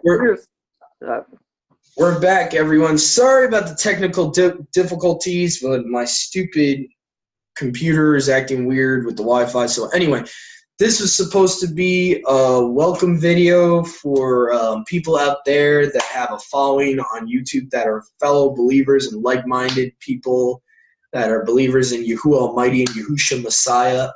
We're, we're back, everyone. Sorry about the technical difficulties, but my stupid computer is acting weird with the Wi-Fi. So anyway, this was supposed to be a welcome video for people out there that have a following on YouTube that are fellow believers and like-minded people that are believers in Yahuwah Almighty and Yahusha Messiah.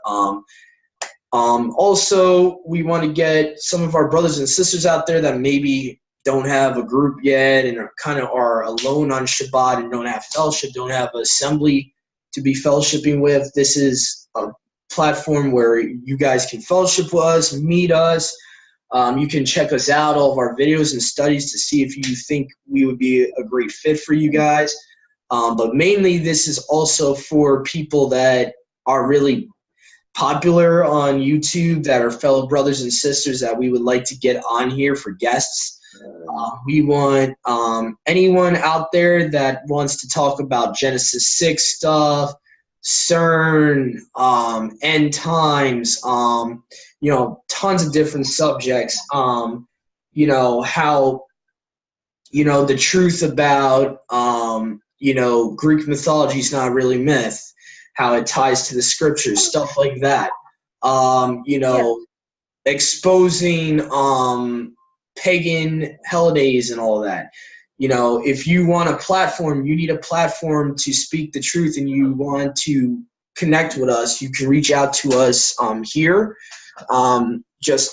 Also, we want to get some of our brothers and sisters out there that maybe don't have a group yet and are alone on Shabbat and don't have fellowship, don't have an assembly to be fellowshipping with. This is a platform where you guys can fellowship with us, meet us. You can check us out, all of our videos and studies, to see if you think we would be a great fit for you guys. But mainly this is also for people that are really popular on YouTube, that are fellow brothers and sisters that we would like to get on here for guests. We want anyone out there that wants to talk about Genesis 6 stuff, CERN, end times, tons of different subjects. How, the truth about, Greek mythology is not really myth, how it ties to the scriptures, stuff like that. Exposing pagan holidays and all that. If you want a platform, you need a platform to speak the truth, and you want to connect with us, you can reach out to us here. Ask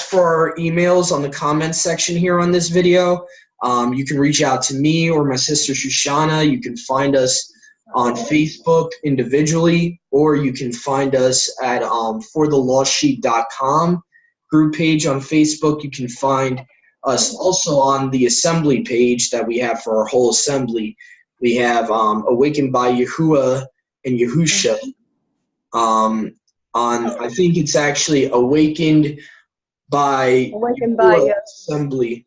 for our emails on the comments section here on this video. You can reach out to me or my sister Shoshana. You can find us on Facebook individually, or you can find us at forthelostsheep.com group page on Facebook. You can find us also on the assembly page that we have for our whole assembly. We have Awakened by Yahuwah and Yahusha. I think it's actually Awakened by Assembly.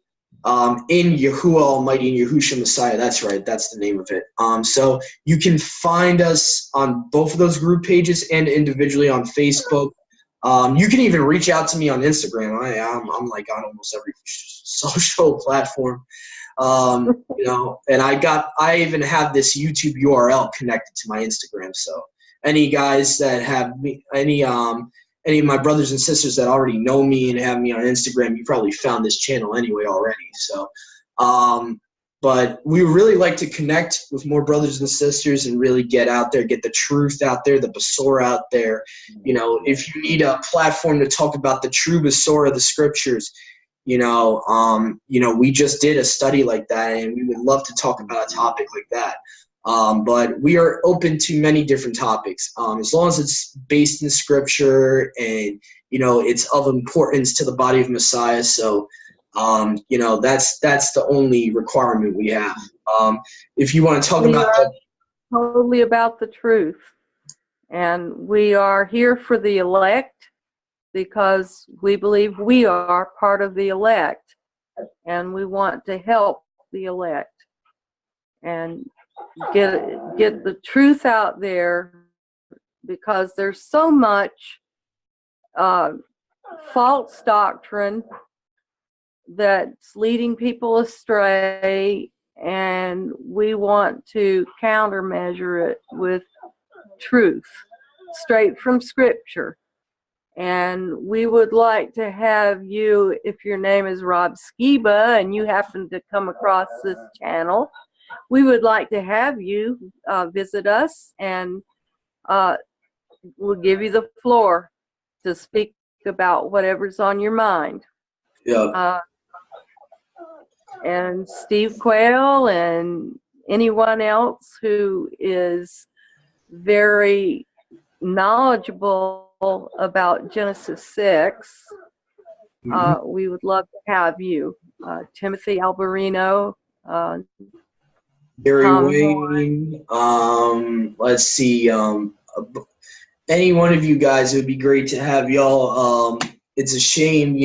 In Yahuwah Almighty and Yahusha Messiah. That's right. That's the name of it. So you can find us on both of those group pages and individually on Facebook. You can even reach out to me on Instagram. I'm like on almost every social platform. And I even have this YouTube URL connected to my Instagram. So any guys that have any of my brothers and sisters that already know me and have me on Instagram, you probably found this channel anyway already. So, but we really like to connect with more brothers and sisters and really get out there, get the truth out there, the Besorah out there. If you need a platform to talk about the true Besorah of the scriptures, we just did a study like that, and we would love to talk about a topic like that. But we are open to many different topics, as long as it's based in scripture and, it's of importance to the body of Messiah. So, that's the only requirement we have. If you want to talk about totally about the truth, and we are here for the elect because we believe we are part of the elect, and we want to help the elect and get the truth out there, because there's so much false doctrine that's leading people astray, and we want to countermeasure it with truth straight from scripture. And we would like to have you, if your name is Rob Skiba and you happen to come across this channel, we would like to have you visit us, and we'll give you the floor to speak about whatever's on your mind. Yeah. And Steve Quayle and anyone else who is very knowledgeable about Genesis 6, we would love to have you. Timothy Alberino, Gary Wayne, let's see, any one of you guys, it would be great to have y'all. It's a shame,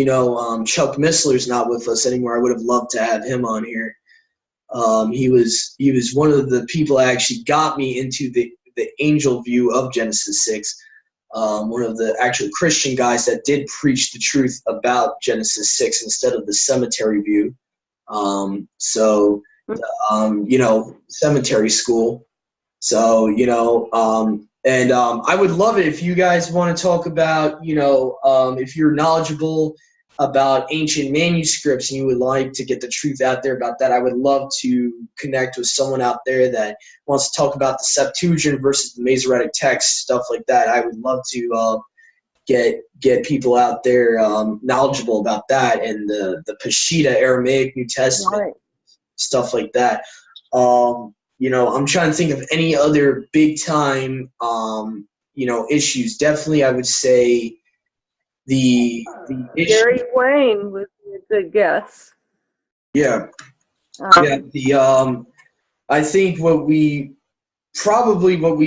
Chuck Missler's not with us anymore. I would have loved to have him on here. He was one of the people that actually got me into the angel view of Genesis 6. one of the actual Christian guys that did preach the truth about Genesis 6 instead of the cemetery view. Cemetery school. So, I would love it if you guys want to talk about, if you're knowledgeable about ancient manuscripts and you would like to get the truth out there about that, I would love to connect with someone out there that wants to talk about the Septuagint versus the Masoretic text, stuff like that. I would love to get people out there knowledgeable about that and the Peshitta, Aramaic, New Testament, right, stuff like that. I'm trying to think of any other big time, issues. Definitely, I would say the issue. Gary Wayne would be a good guess. Yeah. I think what we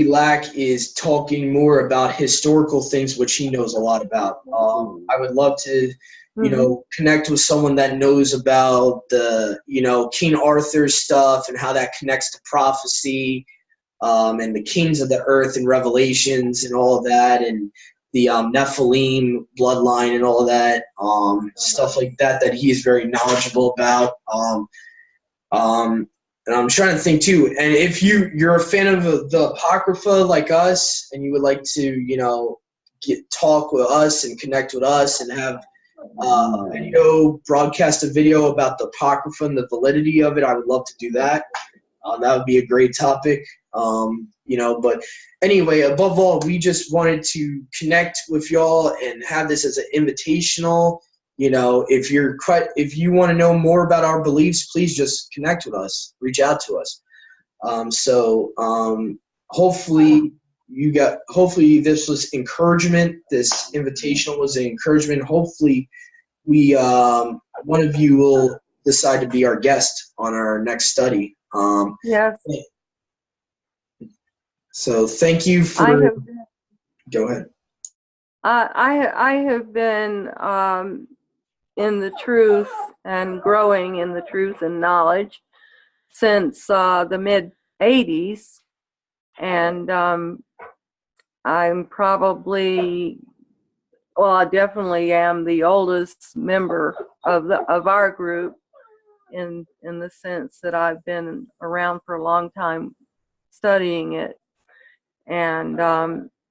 lack is talking more about historical things, which he knows a lot about. I would love to, connect with someone that knows about the, King Arthur stuff and how that connects to prophecy, and the kings of the earth and Revelations and all of that, and the Nephilim bloodline and all of that, stuff like that he is very knowledgeable about. And I'm trying to think too. And if you're a fan of the Apocrypha like us, and you would like to, talk with us and connect with us and have broadcast a video about the Apocrypha and the validity of it, I would love to do that. That would be a great topic. But anyway, above all, we just wanted to connect with y'all and have this as an invitational. If you want to know more about our beliefs, please just connect with us, reach out to us. Hopefully this was encouragement. This invitational was an encouragement. Hopefully one of you will decide to be our guest on our next study. Yes. So thank you for. Go ahead. I have been in the truth and growing in the truth and knowledge since the mid-'80s, and I'm probably, I definitely am the oldest member of our group in the sense that I've been around for a long time studying it. And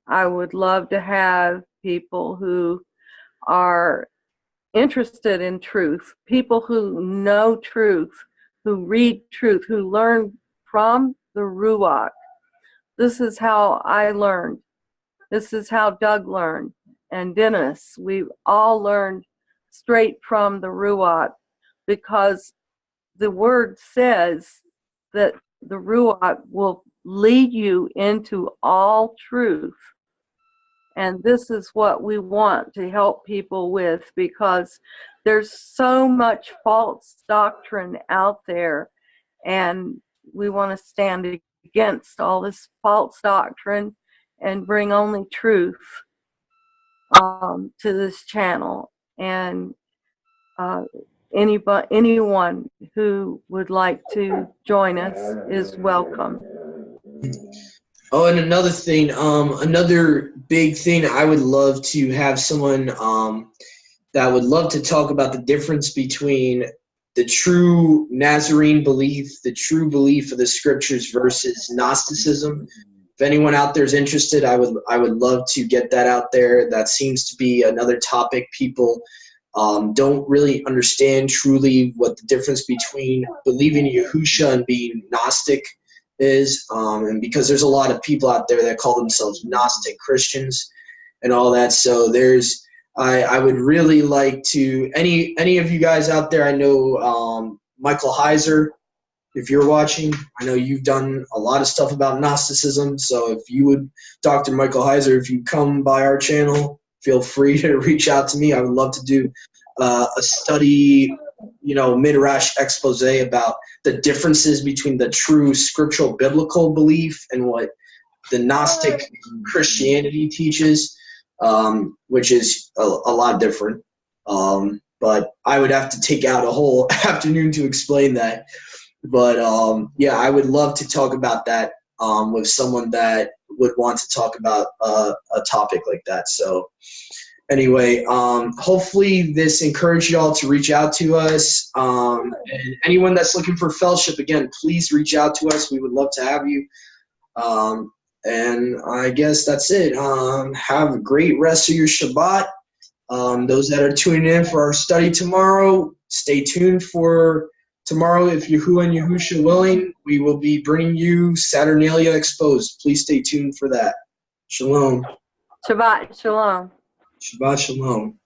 I would love to have people who are interested in truth, people who know truth, who read truth, who learn from the Ruach. This is how I learned. This is how Doug learned, and Dennis. We all learned straight from the Ruach, because the word says that the Ruach will lead you into all truth. And this is what we want to help people with, because there's so much false doctrine out there, and we want to stand against all this false doctrine and bring only truth to this channel. And anyone who would like to join us is welcome. Oh, and another thing, another big thing, I would love to have someone that would love to talk about the difference between the true Nazarene belief, the true belief of the scriptures versus Gnosticism. If anyone out there is interested, I would love to get that out there. That seems to be another topic people don't really understand truly what the difference between believing in Yahusha and being Gnostic is, and because there's a lot of people out there that call themselves Gnostic Christians and all that. So I would really like to, any of you guys out there, I know Michael Heiser, if you're watching, I know you've done a lot of stuff about Gnosticism. So if you would, Dr. Michael Heiser, if you come by our channel, feel free to reach out to me. I would love to do a study, midrash expose about the differences between the true scriptural biblical belief and what the Gnostic Christianity teaches, which is a lot different. But I would have to take out a whole afternoon to explain that. But I would love to talk about that with someone that would want to talk about a topic like that. So anyway, hopefully this encouraged y'all to reach out to us. And anyone that's looking for fellowship, again, please reach out to us. We would love to have you. And I guess that's it. Have a great rest of your Shabbat. Those that are tuning in for our study tomorrow, stay tuned for tomorrow. If Yahuwah and Yahusha willing, we will be bringing you Saturnalia Exposed. Please stay tuned for that. Shalom. Shabbat shalom. Shabbat shalom.